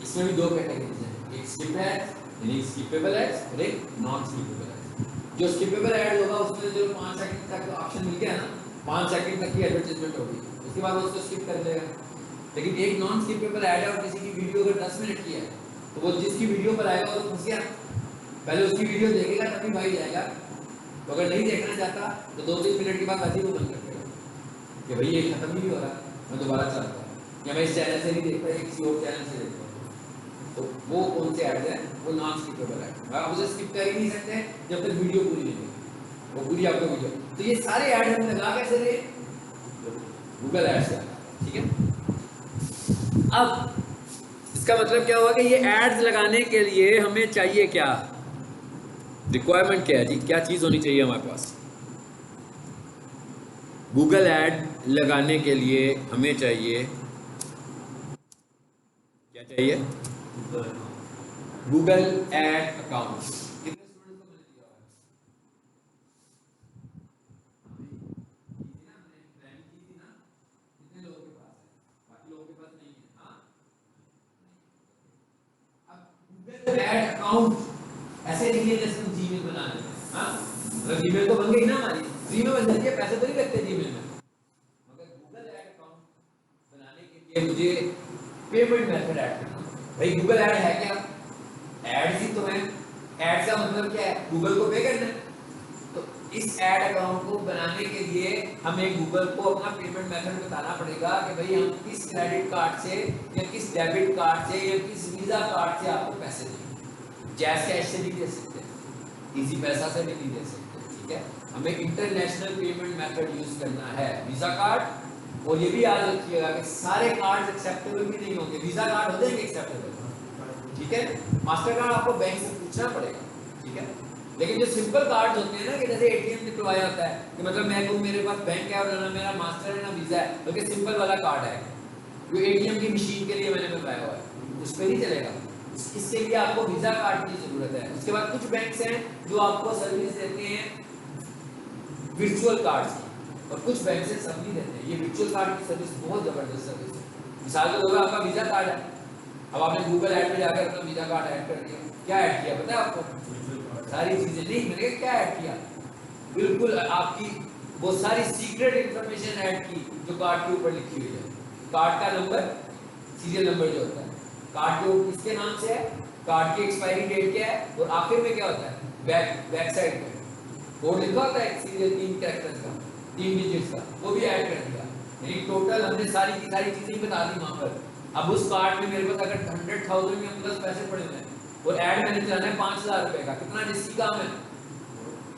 Speaker 1: इसमें भी दो कैटेगरीज हैं, एक स्किप ऐड यानी स्किपेबल एड्स और एक नॉन स्किपेबल एड्स। जो स्किपेबल ऐड होगा उसमें जो 5 सेकंड तक ऑप्शन मिल गया ना, 5 सेकंड तक की एडवर्टाइजमेंट होगी, उसके बाद उसको स्किप कर देगा। लेकिन एक नॉन स्किपेबल ऐड है और किसी की वीडियो अगर 10 मिनट की है तो वो जिसकी वीडियो पर आएगा वो फंस गया, पहले उसकी वीडियो देखेगा तभी भाई जाएगा, तो अगर नहीं देखना चाहता तो 2-3 मिनट के बाद वैसे ही वो बंद कर देगा कि भाई ये खत्म ही नहीं हो रहा, मैं दोबारा चलाता हूँ, या मैं इस चैनल से नहीं देखता, किसी और चैनल से देखता हूँ। तो वो कौन से ऐड है? वो नॉन स्किपेबल ऐड, आप उसे स्किप कर ही नहीं सकते जब तक वीडियो पूरी नहीं होगी, वो पूरी आपको वीडियो। तो ये सारे ऐड हम लगा कैसे रहे? गूगल एड्स से, ठीक है। अब इसका मतलब क्या हुआ कि ये एड्स लगाने के लिए हमें चाहिए क्या, रिक्वायरमेंट क्या है जी, क्या चीज होनी चाहिए हमारे पास? गूगल ऐड लगाने के लिए हमें चाहिए, क्या चाहिए? Google add account. कितने स्टूडेंट्स को मैंने दिया है? कितने लोगों के पास है? बाकी लोगों के पास नहीं है। हाँ, अब गूगल ऐड अकाउंट ऐसे लिखिए जैसे हम जीमेल बना लेते हैं। हाँ, मतलब जीमेल तो बन गई ना हमारी, फ्री में बन जाती है, पैसे तो नहीं लगते जीमेल में, मगर गूगल ऐड अकाउंट बनाने के लिए मुझे पेमेंट मेथड ऐड करना। भाई गूगल ऐड है क्या? एड्स ही तो है। एड का मतलब क्या है? गूगल को पे करना है। तो इस ऐड अकाउंट को बनाने के लिए हमें गूगल को अपना पेमेंट मेथड बताना पड़ेगा कि भाई हम किस क्रेडिट कार्ड से या किस डेबिट कार्ड से या किस वीजा कार्ड से आपको पैसे देंगे। जैस कैश से भी दे सकते हैं, इजी पैसा से भी नहीं दे सकते, ठीक है। हमें इंटरनेशनल पेमेंट मेथड यूज करना है, वीजा कार्ड। और ये भी याद रखिएगा कि सारे कार्ड एक्सेप्टेबल भी नहीं होंगे, वीजा कार्ड हो जाएंगे एक्सेप्टेबल, ठीक है। मास्टर कार्ड आपको बैंक से पूछना पड़ेगा, ठीक है। लेकिन जो सिंपल कार्ड होते हैं ना, कि जैसे एटीएम निकलवाया होता है कि मतलब मैं कहूँ मेरे पास बैंक है और ना मेरा मास्टर है ना वीजा है, बल्कि सिंपल वाला कार्ड है जो एटीएम की मशीन के लिए मैंने बनवाया हुआ है, उस पर नहीं चलेगा। इसके लिए आपको वीजा कार्ड की जरूरत है। उसके बाद कुछ बैंक्स हैं जो आपको सर्विस देते हैं वर्चुअल कार्ड की, और कुछ बैंक से सब नहीं देते हैं। ये वर्चुअल कार्ड की सर्विस बहुत जबरदस्त सर्विस है। मिसाल के तौर पर आपका वीजा कार्ड है, अब आपने गूगल ऐड में जाकर अपना वीजा कार्ड ऐड कर दिया, क्या ऐड किया पता है आपको? सारी चीजें नहीं, मैंने क्या ऐड किया? बिल्कुल आपकी वो सारी सीक्रेट इंफॉर्मेशन ऐड की जो कार्ड के ऊपर लिखी हुई है। कार्ड का नंबर, सीरियल नंबर जो होता है, कार्ड के ऊपर किसके नाम से है, कार्ड की एक्सपायरी डेट क्या है, और आखिर में क्या होता है, बैक साइड पे कोड लिखा होता है, सीरियल 3 कैरेक्टर्स का, 3 डिजिट्स का, वो भी ऐड कर दिया। यानी टोटल हमने सारी की सारी चीजें बता दी वहां पर। अब उस कार्ड में मेरे पास अगर 100,000 में प्लस पैसे पड़े हुए हैं और ऐड मैंने चलाना है 5,000 रुपए का, कितना रिस्की काम है,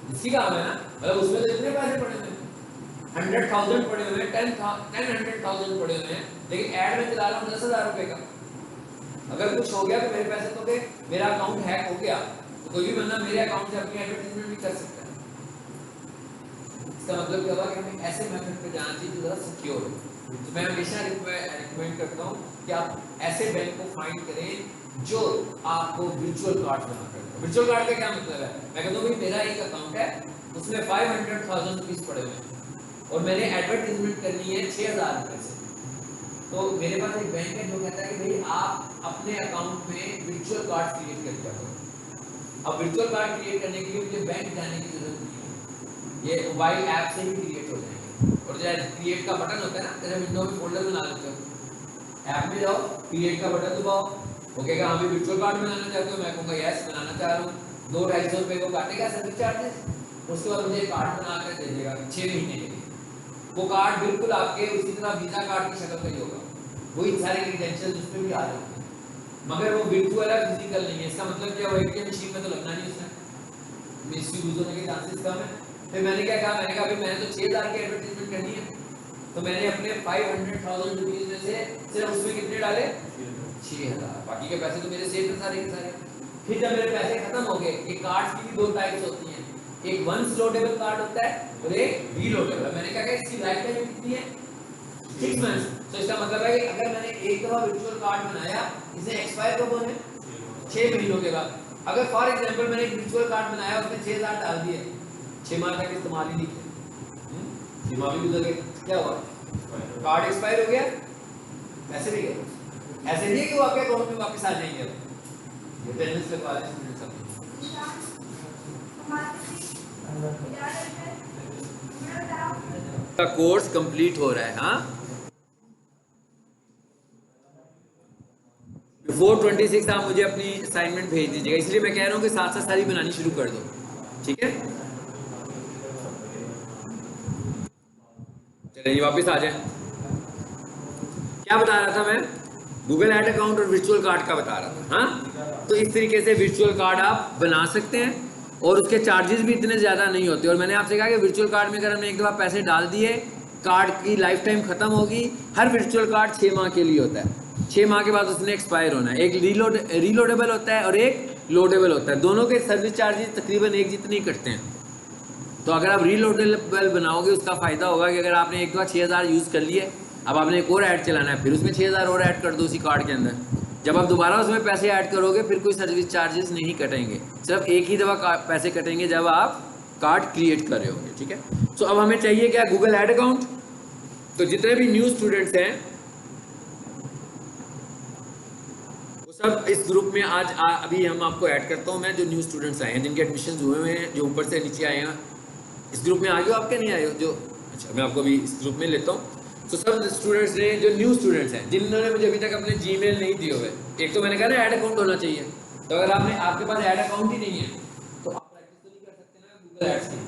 Speaker 1: रिस्की काम है ना। मतलब उसमें तो इतने पैसे पड़े हुए हैं, 100,000 पड़े हुए हैं, 100,000 पड़े हुए हैं, लेकिन ऐड में चला रहा हूँ 10,000 रुपए का। अगर कुछ हो गया तो मेरे पैसे तो गए, मेरा अकाउंट हैक हो गया तो कोई भी बंदा मेरे अकाउंट से अपनी एडवर्टाइजमेंट भी कर सकता है। इसका मतलब क्या हुआ कि हमें ऐसे मेथड पे जाना चाहिए जो ज़्यादा सिक्योर हो। तो मैं हमेशा रिकमेंड करता हूँ कि आप ऐसे बैंक को फाइंड करें जो आपको वर्चुअल कार्ड बना कर। वर्चुअल कार्ड का क्या मतलब है? मैं कहता हूँ भाई मेरा एक अकाउंट है, उसमें 500,000 रुपीज पड़े हुए हैं और मैंने एडवर्टाइजमेंट करनी है 6,000 रुपए से, तो मेरे पास एक बैंक है जो कहता है कि भाई आप अपने अकाउंट में वर्चुअल कार्ड क्रिएट कर दिया करो। अब वर्चुअल कार्ड क्रिएट करने के लिए मुझे बैंक जाने की जरूरत नहीं है, ये मोबाइल ऐप से ही क्रिएट हो जाएंगे। और जो क्रिएट का बटन होता है ना, जैसे विंडो में फोल्डर बना लेते हो, ऐप में जाओ, क्रिएट का बटन दबाओ, वो कहेगा हाँ भी वर्चुअल कार्ड बनाना चाहते हो, मैं कहूँगा यस बनाना चाह रहा हूँ, 200-250 रुपये को काटेगा सर्विस चार्जेस, उसके बाद मुझे कार्ड बना कर दे देगा 6 महीने के लिए। वो कार्ड बिल्कुल आपके उसी तरह वीजा कार्ड की शक्ल का ही होगा, वही सारे क्रेडेंशियल्स उस पर भी आ जाएंगे, मगर वो वर्चुअल है, फिजिकल नहीं है। इसका मतलब क्या हुआ, एटीएम मशीन में तो लगना नहीं उसने, मिसयूज होने के चांसेस कम है। फिर मैंने क्या कहा, मैंने कहा भाई मैंने तो 6000 की एडवर्टाइजमेंट करनी है, तो मैंने अपने 500,000 रुपीज में से सिर्फ उसमें कितने डाले, 6000, बाकी के पैसे तो मेरे सेफ है सारे के सारे। फिर जब मेरे पैसे खत्म हो गए, ये कार्ड्स की भी 2 टाइप्स होती हैं, एक वंस लोडेबल कार्ड होता है और एक रीलोडेबल। मैंने कहा कि इसकी लाइफ टाइम कितनी है, 6 मंथ्स। तो इसका मतलब है कि अगर मैंने एक दफा वर्चुअल कार्ड बनाया, इसे एक्सपायर कब होने, 6 महीनों के बाद। अगर फॉर एग्जांपल मैंने एक वर्चुअल कार्ड बनाया, उसमें 6000 डाल दिए, 6 माह तक इस्तेमाल ही नहीं किया, 6 माह भी गुजर गए, क्या हुआ, कार्ड एक्सपायर हो गया, पैसे भी गए। ऐसे नहीं है कि वो आपके अकाउंट में वापस आ जाएंगे। ये पेरेंट्स के पास स्टूडेंट्स का कोर्स कंप्लीट हो रहा है, हाँ बिफोर 26 आप मुझे अपनी असाइनमेंट भेज दीजिएगा, इसलिए मैं कह रहा हूँ कि साथ साथ सारी बनानी शुरू कर दो, ठीक है। चलिए वापस आ जाए, क्या बता रहा था मैं, गूगल ऐड अकाउंट और वर्चुअल कार्ड का बता रहा था, हाँ। तो इस तरीके से वर्चुअल कार्ड आप बना सकते हैं और उसके चार्जेस भी इतने ज़्यादा नहीं होते। और मैंने आपसे कहा कि वर्चुअल कार्ड में अगर हमने एक दफ़ा पैसे डाल दिए, कार्ड की लाइफ टाइम ख़त्म होगी। हर वर्चुअल कार्ड 6 माह के लिए होता है, 6 माह के बाद उसने एक्सपायर होना है। एक रीलोडेबल होता है और एक लोडेबल होता है, दोनों के सर्विस चार्जेस तकरीबन एक जितने ही कटते हैं। तो अगर आप रीलोडेबल बनाओगे, उसका फ़ायदा होगा कि अगर आपने एक दफ़ा 6000 यूज़ कर लिए, अब आपने एक और ऐड चलाना है, फिर उसमें 6000 और ऐड कर दो उसी कार्ड के अंदर। जब आप दोबारा उसमें पैसे ऐड करोगे, फिर कोई सर्विस चार्जेस नहीं कटेंगे, सिर्फ एक ही दफ़ा पैसे कटेंगे जब आप कार्ड क्रिएट कर रहे होंगे, ठीक है। सो अब हमें चाहिए क्या, गूगल ऐड अकाउंट। तो जितने भी न्यू स्टूडेंट्स हैं वो सब इस ग्रुप में आज अभी हम आपको ऐड करता हूँ मैं। जो न्यू स्टूडेंट्स आए हैं, जिनके एडमिशन हुए हुए हैं, जो ऊपर से नीचे आए हैं, इस ग्रुप में आ गए हो, आपके नहीं आए हो जो, अच्छा मैं आपको अभी इस ग्रुप में लेता हूँ। तो सब स्टूडेंट्स ने, जो न्यू स्टूडेंट्स हैं, जिन्होंने मुझे अभी तक अपने जीमेल नहीं दिए हुए, एक तो मैंने कहा ना ऐड अकाउंट होना चाहिए, तो अगर आपके पास ऐड अकाउंट ही नहीं है तो आप प्रैक्टिस तो नहीं कर सकते ना गूगल एड्स की।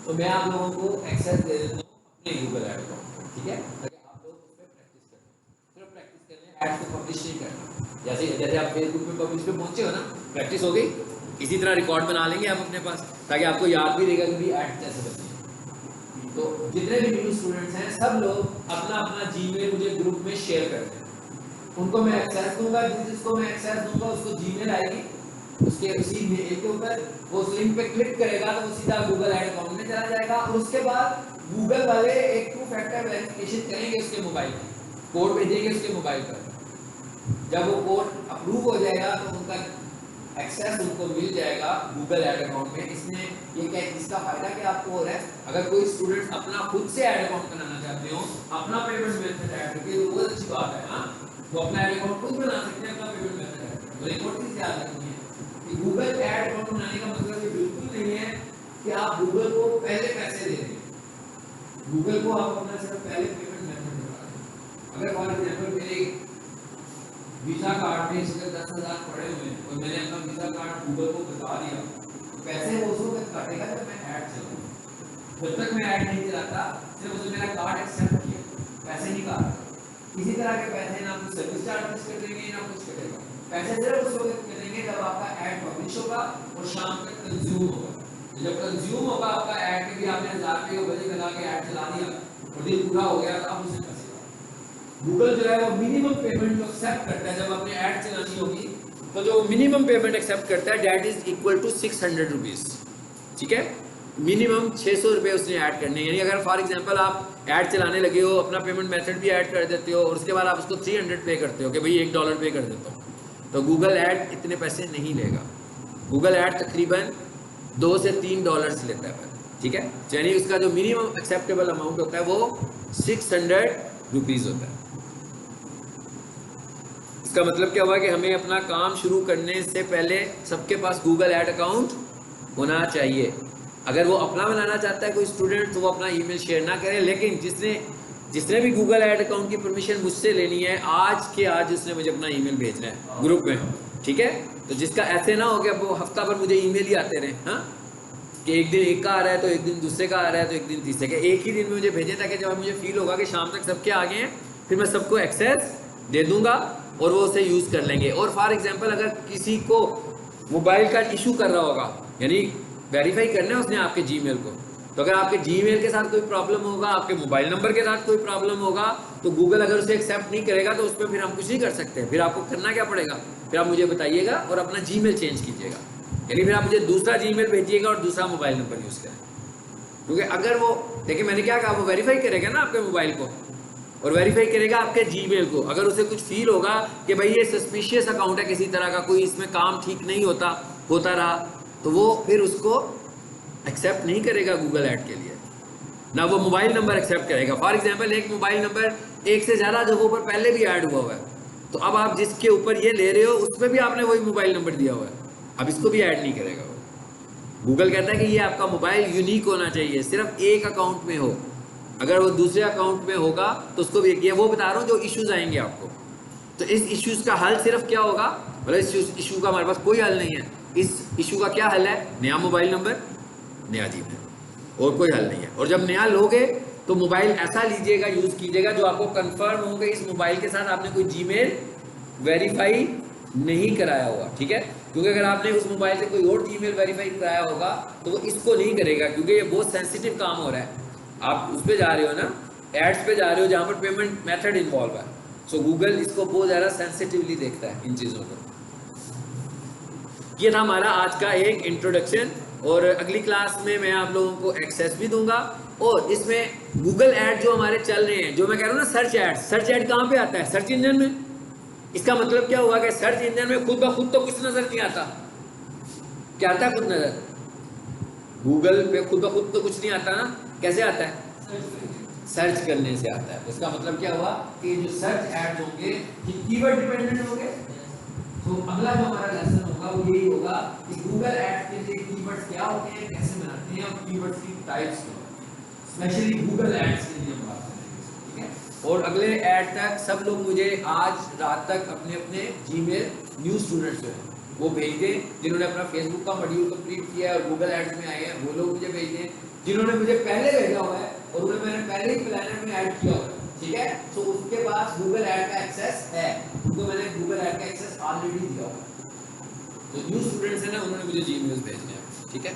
Speaker 1: तो मैं आप लोगों को एक्सेस दे देता हूँ अपने गूगल ऐड अकाउंट, ठीक है, ताकि आप लोग उस पर प्रैक्टिस करें। सिर्फ प्रैक्टिस करने, ऐड को पब्लिश नहीं करना। जैसे आप फेसबुक में पब्लिश पे पहुंचे हो ना, प्रैक्टिस हो गई, इसी तरह रिकॉर्ड बना लेंगे आप अपने पास, ताकि आपको याद भी रहेगा कि भाई ऐड कैसे बनती है। तो जितने भी न्यू स्टूडेंट्स हैं, सब लोग अपना अपना जीमेल मुझे ग्रुप में शेयर कर दें, उनको मैं एक्सेस दूंगा। जिसको मैं एक्सेस दूंगा उसको जीमेल आएगी, उसके उसी मेल के ऊपर वो उस लिंक पे क्लिक करेगा तो वो सीधा गूगल ऐड अकाउंट में चला जाएगा। और उसके बाद गूगल वाले एक 2 फैक्टर वेरिफिकेशन करेंगे, उसके मोबाइल पर कोड भेजेंगे उसके मोबाइल पर। जब वो कोड अप्रूव हो जाएगा तो उनका एक्सेस उनको मिल जाएगा गूगल ऐड अकाउंट में। इसमें ये क्या, इसका फायदा क्या आपको हो रहा है, अगर कोई स्टूडेंट अपना खुद से ऐड अकाउंट बनाना चाहते हो, अपना पेमेंट मेथड ऐड करके, तो बहुत अच्छी बात है, हाँ, वो अपना ऐड अकाउंट खुद बना सकते हैं, अपना पेमेंट मेथड ऐड। तो एक और चीज याद रखनी है कि गूगल ऐड अकाउंट बनाने का मतलब ये बिल्कुल नहीं है कि आप गूगल को पहले पैसे दे दें। गूगल को आप अपना सिर्फ पहले पेमेंट मेथड बता दें। अगर फॉर एग्जाम्पल मेरे वीजा कार्ड में इसके 10,000 पड़े हुए हैं और मैंने अपना वीजा कार्ड गूगल को बता दिया, तो पैसे वो उस वक्त काटेगा जब मैं ऐड चलाऊंगा। जब तक मैं ऐड नहीं चलाता, सिर्फ उसने मेरा कार्ड एक्सेप्ट किया, पैसे नहीं काटता। इसी तरह के पैसे ना कुछ सर्विस चार्जेस कटेंगे ना कुछ कटेगा, पैसे सिर्फ उस वक्त कटेंगे जब आपका ऐड पब्लिश होगा और शाम तक कंज्यूम होगा। जब कंज्यूम होगा आपका ऐड के भी आपने 1000 रुपये का बजट लगा के ऐड चला दिया और दिन पूरा हो गया, तो आप उसे पैसे गूगल जो है वो मिनिमम पेमेंट जो एक्सेप्ट करता है जब आपने ऐड चलानी होगी, तो जो मिनिमम पेमेंट एक्सेप्ट करता है that is equal to 600 rupees, ठीक है। मिनिमम 600 रुपये उसने ऐड करने, यानी अगर फॉर एग्जांपल आप ऐड चलाने लगे हो, अपना पेमेंट मेथड भी ऐड कर देते हो और उसके बाद आप उसको 300 पे करते हो कि भाई $1 पे कर देता हूँ, तो गूगल ऐड इतने पैसे नहीं लेगा। गूगल ऐड तकरीबन $2 से $3 लेता है, ठीक है। यानी उसका जो मिनिमम एक्सेप्टेबल अमाउंट होता है वो 600 रुपीज़ होता है। इसका मतलब क्या हुआ कि हमें अपना काम शुरू करने से पहले सबके पास गूगल ऐड अकाउंट होना चाहिए। अगर वो अपना बनाना चाहता है कोई स्टूडेंट तो वो अपना ईमेल शेयर ना करे, लेकिन जिसने जिसने भी गूगल ऐड अकाउंट की परमिशन मुझसे लेनी है, आज के आज उसने मुझे अपना ईमेल भेजना है ग्रुप में, ठीक है। तो जिसका ऐसे ना हो कि अब वो हफ्ता भर मुझे ईमेल ही आते रहे, हाँ, कि एक दिन एक का आ रहा है तो एक दिन दूसरे का आ रहा है तो एक दिन तीसरे का, एक ही दिन में मुझे भेजे, ताकि जब मुझे फील होगा कि शाम तक सबके आ गए हैं, फिर मैं सबको एक्सेस दे दूंगा और वो उसे यूज़ कर लेंगे। और फॉर एग्जांपल अगर किसी को मोबाइल का इशू कर रहा होगा, यानी वेरीफाई करना है उसने आपके जीमेल को, तो अगर आपके जीमेल के साथ कोई प्रॉब्लम होगा, आपके मोबाइल नंबर के साथ कोई प्रॉब्लम होगा, तो गूगल अगर उसे एक्सेप्ट नहीं करेगा तो उस पर फिर हम कुछ नहीं कर सकते। फिर आपको करना क्या पड़ेगा, फिर आप मुझे बताइएगा और अपना जीमेल चेंज कीजिएगा, यानी फिर आप मुझे दूसरा जीमेल भेजिएगा और दूसरा मोबाइल नंबर यूज़ करें। क्योंकि अगर वो, देखिए मैंने क्या कहा, वो वेरीफाई करेगा ना आपके मोबाइल को और वेरीफाई करेगा आपके जीमेल को। अगर उसे कुछ फील होगा कि भाई ये सस्पिशियस अकाउंट है किसी तरह का, कोई इसमें काम ठीक नहीं होता रहा, तो वो फिर उसको एक्सेप्ट नहीं करेगा गूगल ऐड के लिए, ना वो मोबाइल नंबर एक्सेप्ट करेगा। फॉर एग्जांपल एक मोबाइल नंबर एक से ज़्यादा जगहों पर पहले भी ऐड हुआ है, तो अब आप जिसके ऊपर ये ले रहे हो उसमें भी आपने वही मोबाइल नंबर दिया हुआ है, अब इसको भी ऐड नहीं करेगा वो। गूगल कहता है कि ये आपका मोबाइल यूनिक होना चाहिए, सिर्फ एक अकाउंट में हो। अगर वो दूसरे अकाउंट में होगा तो उसको भी, ये वो बता रहा हूँ जो इश्यूज आएंगे आपको। तो इस इश्यूज का हल सिर्फ क्या होगा, मतलब इस इशू का हमारे पास कोई हल नहीं है। इस इशू का क्या हल है, नया मोबाइल नंबर, नया जीमेल, और कोई हल नहीं है। और जब नया लोगे तो मोबाइल ऐसा लीजिएगा, यूज़ कीजिएगा जो आपको कंफर्म हो गई इस मोबाइल के साथ आपने कोई जीमेल वेरीफाई नहीं कराया होगा, ठीक है। क्योंकि अगर आपने उस मोबाइल से कोई और जीमेल वेरीफाई कराया होगा तो वो इसको नहीं करेगा, क्योंकि ये बहुत सेंसिटिव काम हो रहा है। आप उस पर जा रहे हो ना, एड्स पे जा रहे हो जहाँ पर पेमेंट मेथड इन्वॉल्व है, सो गूगल इसको बहुत ज़्यादा सेंसिटिवली देखता है इन चीज़ों को। ये था हमारा आज का एक इंट्रोडक्शन, और अगली क्लास में मैं आप लोगों को एक्सेस भी दूंगा। और इसमें गूगल ऐड जो हमारे चल रहे हैं, जो मैं कह रहा हूँ ना सर्च ऐड कहाँ पे आता है, सर्च इंजन में। इसका मतलब क्या हुआ कि सर्च इंजन में खुद ब खुद तो कुछ नजर नहीं आता। क्या आता है खुद नजर, गूगल पे खुद ब खुद तो कुछ नहीं आता ना, कैसे आता है, सर्च करने से आता है। इसका मतलब क्या हुआ कि जो सर्च एड्स होंगे ये कीवर्ड डिपेंडेंट होंगे। तो अगला जो हमारा लेसन होगा वो यही होगा कि गूगल एड्स के लिए कीवर्ड्स क्या होते हैं, कैसे बनाते हैं, और कीवर्ड्स की टाइप्स क्या होती हैं, स्पेशली गूगल एड्स के लिए हम बात करेंगे, ठीक है। और अगले ऐड तक सब लोग मुझे आज रात तक अपने अपने जीमेल न्यू स्टूडेंट्स जो है वो भेज दें, जिन्होंने अपना फेसबुक का मॉड्यूल कंप्लीट किया है और गूगल एड्स में आए हैं वो लोग मुझे भेज दें। जिन्होंने मुझे पहले भेजा हुआ है और उन्हें मैंने पहले ही प्लानर में ऐड किया हुआ है, ठीक है, तो उसके पास गूगल ऐड का एक्सेस है, उनको मैंने गूगल ऐड का एक्सेस ऑलरेडी दिया हुआ है। तो न्यू स्टूडेंट्स है ना, उन्होंने मुझे जीमेल्स भेजने हैं, ठीक है।